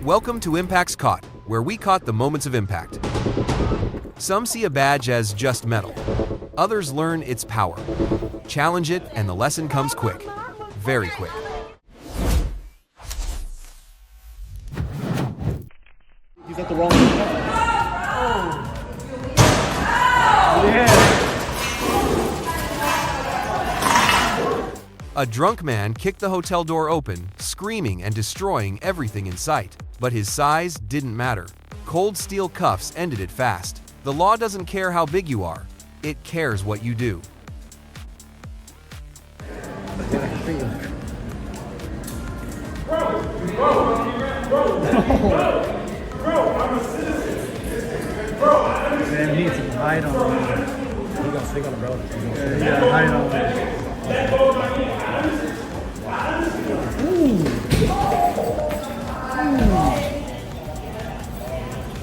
Welcome to Impacts Caught, where we caught the moments of impact. Some see a badge as just metal. Others learn its power. Challenge it, and the lesson comes quick. Very quick. He's at the wrong one. Yeah. A drunk man kicked the hotel door open, screaming and destroying everything in sight. But his size didn't matter. Cold steel cuffs ended it fast. The law doesn't care how big you are. It cares what you do. Bro, I'm a citizen. Bro, I understand. Man, he needs to hide on me. He gonna stick on the belt. Yeah, hide on me.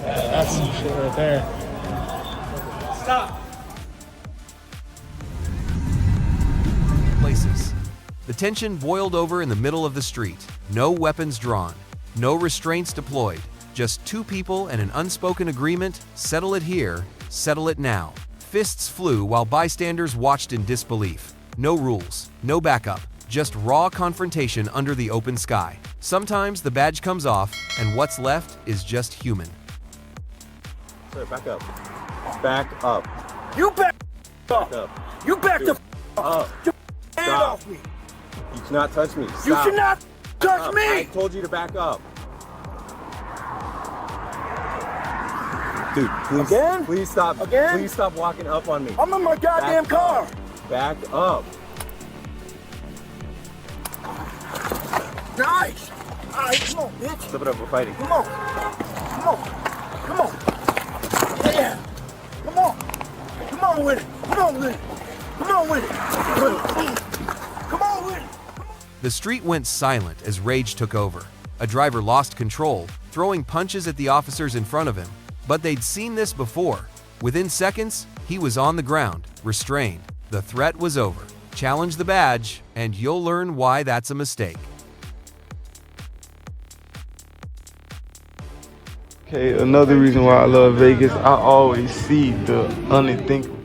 That's some shit right there. Stop. Places. The tension boiled over in the middle of the street. No weapons drawn. No restraints deployed. Just two people and an unspoken agreement: settle it here, settle it now. Fists flew while bystanders watched in disbelief. No rules, no backup, just raw confrontation under the open sky. Sometimes the badge comes off, and what's left is just human. Sir, back up. Back up. You back Back up. up. You back the Up. your hand Stop. off me. You cannot touch me. Stop. You should not touch Up. me. I told you to back up. Dude, please, Again? please stop. Again? Please stop walking up on me. I'm in my goddamn Back car. up. Back up. Nice. All right, come on, bitch. Flip it up. We're fighting. Come on. Come on. Come on. Yeah. Come on. Come on with it. Come on with it. Come on with it. Come on with it. The street went silent as rage took over. A driver lost control, throwing punches at the officers in front of him. But they'd seen this before. Within seconds, he was on the ground, restrained. The threat was over. Challenge the badge, and you'll learn why that's a mistake. Okay, another reason why I love Vegas, I always see the unthinkable.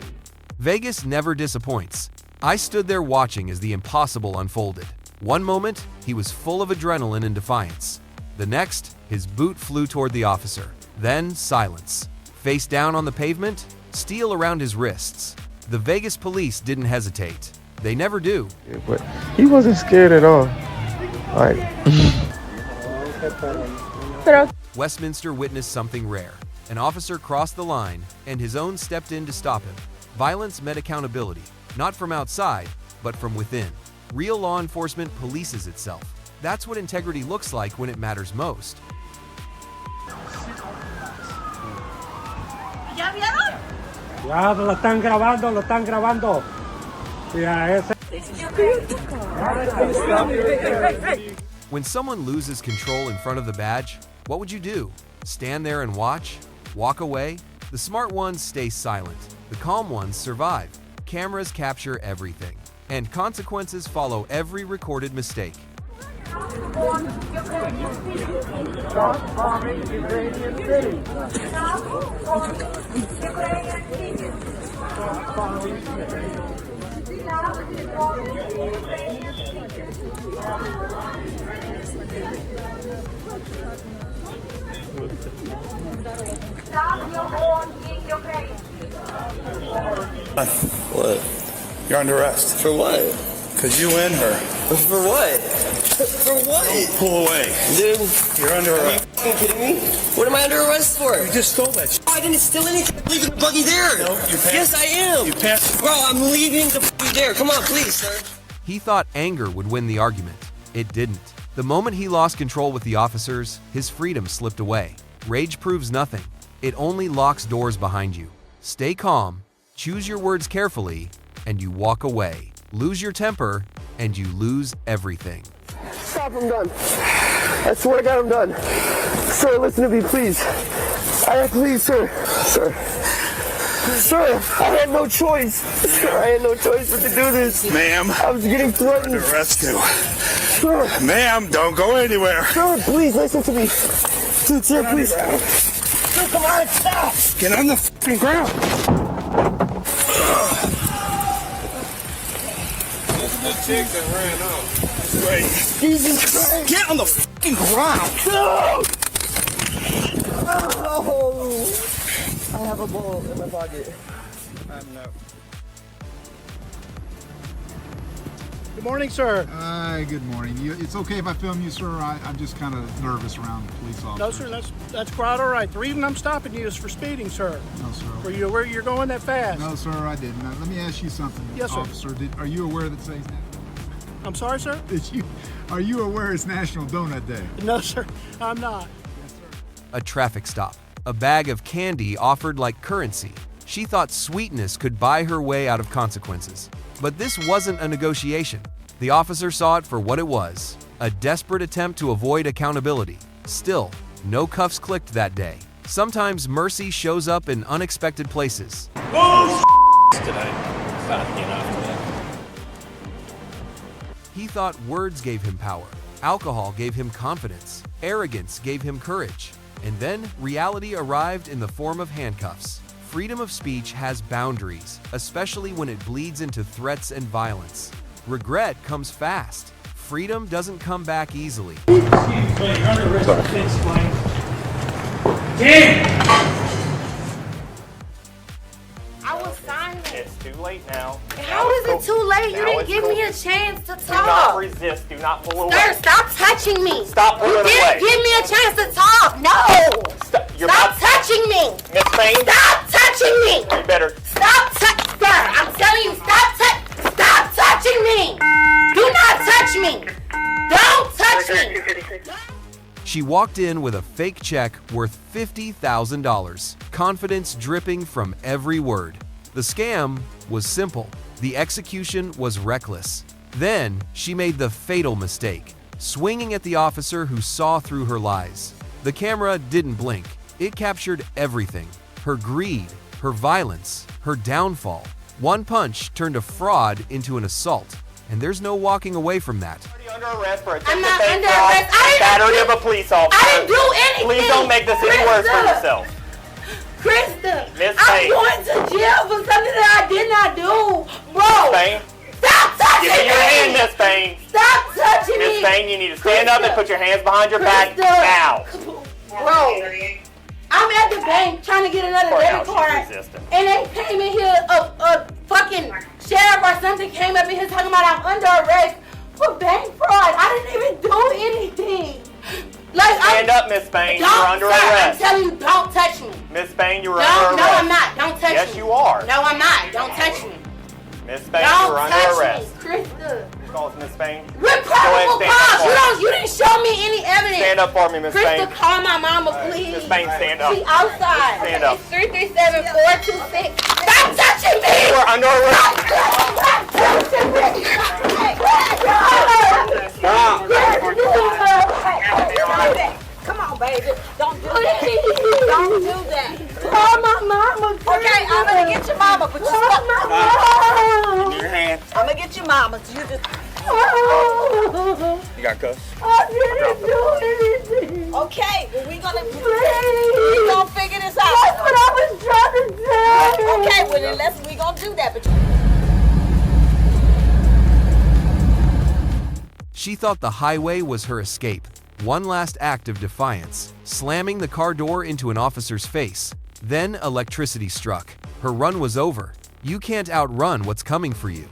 Vegas never disappoints. I stood there watching as the impossible unfolded. One moment, he was full of adrenaline and defiance. The next, his boot flew toward the officer. Then, silence. Face down on the pavement, steel around his wrists. The Vegas police didn't hesitate. They never do. But he wasn't scared at all. Like, Westminster witnessed something rare. An officer crossed the line, and his own stepped in to stop him. Violence met accountability, not from outside, but from within. Real law enforcement polices itself. That's what integrity looks like when it matters most. ¿Ya vieron? Ya lo están grabando, lo están grabando. Ya ese. When someone loses control in front of the badge, what would you do? Stand there and watch? Walk away? The smart ones stay silent. The calm ones survive. Cameras capture everything. And consequences follow every recorded mistake. What? You're under arrest. For what? Because you and her. For what? For what? Pull away. Dude, You're under are you arrest. fucking kidding me? What am I under arrest for? You just stole that shit. I didn't steal anything. I'm leaving the buggy there. No, you passed. Yes, I am. You passed. Bro, I'm leaving the buggy there. Come on, please, sir. He thought anger would win the argument. It didn't. The moment he lost control with the officers, his freedom slipped away. Rage proves nothing. It only locks doors behind you. Stay calm, choose your words carefully, and you walk away. Lose your temper, and you lose everything. Stop, I'm done. I swear to God, I'm done. Sir, listen to me, please. Please, sir. Sir, I had no choice. Sir, I had no choice but to do this. Ma'am, I was getting threatened. arrest you. Sir, Ma'am, don't go anywhere. sir, please listen to me. Dude, sir, please. Dude, come on, stop. Get on the fucking ground. Chick that ran off. Wait. Jesus Christ. Get on the fucking ground. Oh, I have a ball in my pocket. Good morning, sir. Hi, good morning. It's okay if I film you, sir? I'm just kind of nervous around the police officers. No, sir, that's quite all right. The reason I'm stopping you is for speeding, sir. No, sir. Were you aware you're going that fast? No, sir, I didn't. Now, let me ask you something, Yes, sir. officer. Are you aware that today's I'm sorry, sir? Are you aware it's National Donut Day? No, sir, I'm not. A traffic stop. A bag of candy offered like currency. She thought sweetness could buy her way out of consequences. But this wasn't a negotiation. The officer saw it for what it was, a desperate attempt to avoid accountability. Still, no cuffs clicked that day. Sometimes mercy shows up in unexpected places. He thought words gave him power, alcohol gave him confidence, arrogance gave him courage. And then reality arrived in the form of handcuffs. Freedom of speech has boundaries, especially when it bleeds into threats and violence. Regret comes fast. Freedom doesn't come back easily. I was silent. It's too late now. How is it too late? You didn't give me a chance to Do not talk. resist. Do not pull away. Sir, stop touching me. Stop pulling You away. didn't give me a chance to talk. No. Stop touching me. Miss Payne, Stop touching me. you better. Stop touching. Sir, I'm telling you, stop touching me. Do not touch me. Don't touch me. She walked in with a fake check worth $50,000, confidence dripping from every word. The scam was simple. The execution was reckless. Then she made the fatal mistake, swinging at the officer who saw through her lies. The camera didn't blink. It captured everything: her greed, her violence, her downfall. One punch turned a fraud into an assault, and there's no walking away from that. You're under arrest for I'm attempted not bank under fraud, arrest. battery of a police officer. I didn't do anything. Please don't make this any worse for Krista. yourself. Krista, Miss I'm Payne. going to jail for something that I did not do. Bro, Payne, stop touching give me your hand, me. Miss Payne. Stop touching Miss me. Payne, you need to stand up and put your hands behind your back Krista. now. Bro, I'm at the bank trying to get another Courthouse, debit she's card. resisting. And they came in here, a fucking sheriff or something came up in here talking about I'm under arrest for bank fraud. I didn't even do anything. Like, Stand up, Miss Payne. You're Don't, under sir, I'm arrest. telling you, don't touch me. Miss Payne, you are No, under no, arrest. I'm not. Don't touch me. Yes, you are. No, I'm not. Don't touch me. Miss Payne, Don't you're under touch arrest. me, Krista. Call us Miss Payne. We're Go ahead, probable stand up cause. for me. You didn't show me any evidence. Stand up for me, Miss Krista, Payne. call my mama, please. Miss Payne, stand up. She outside. Stand up. It's 337-426. Stop touching me! You are under arrest. Stop touching me! Come on, baby. Don't do that. Don't do that. Call my mama. Okay, I'm gonna get your mama, but you Call stop. my mama. Your hand. I'm gonna get your mama. So you just. You got cuffs? I didn't do anything. Okay, well we gonna Please. figure this That's out. what I was trying to say. Okay, well then we gonna do that, but. She thought the highway was her escape. One last act of defiance, slamming the car door into an officer's face. Then electricity struck. Her run was over. You can't outrun what's coming for you.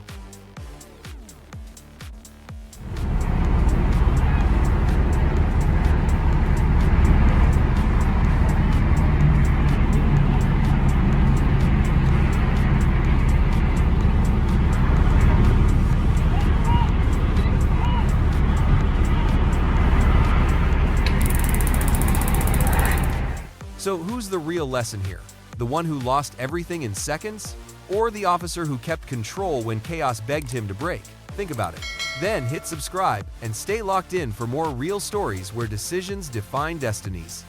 So who's the real lesson here? The one who lost everything in seconds? Or the officer who kept control when chaos begged him to break? Think about it. Then hit subscribe and stay locked in for more real stories where decisions define destinies.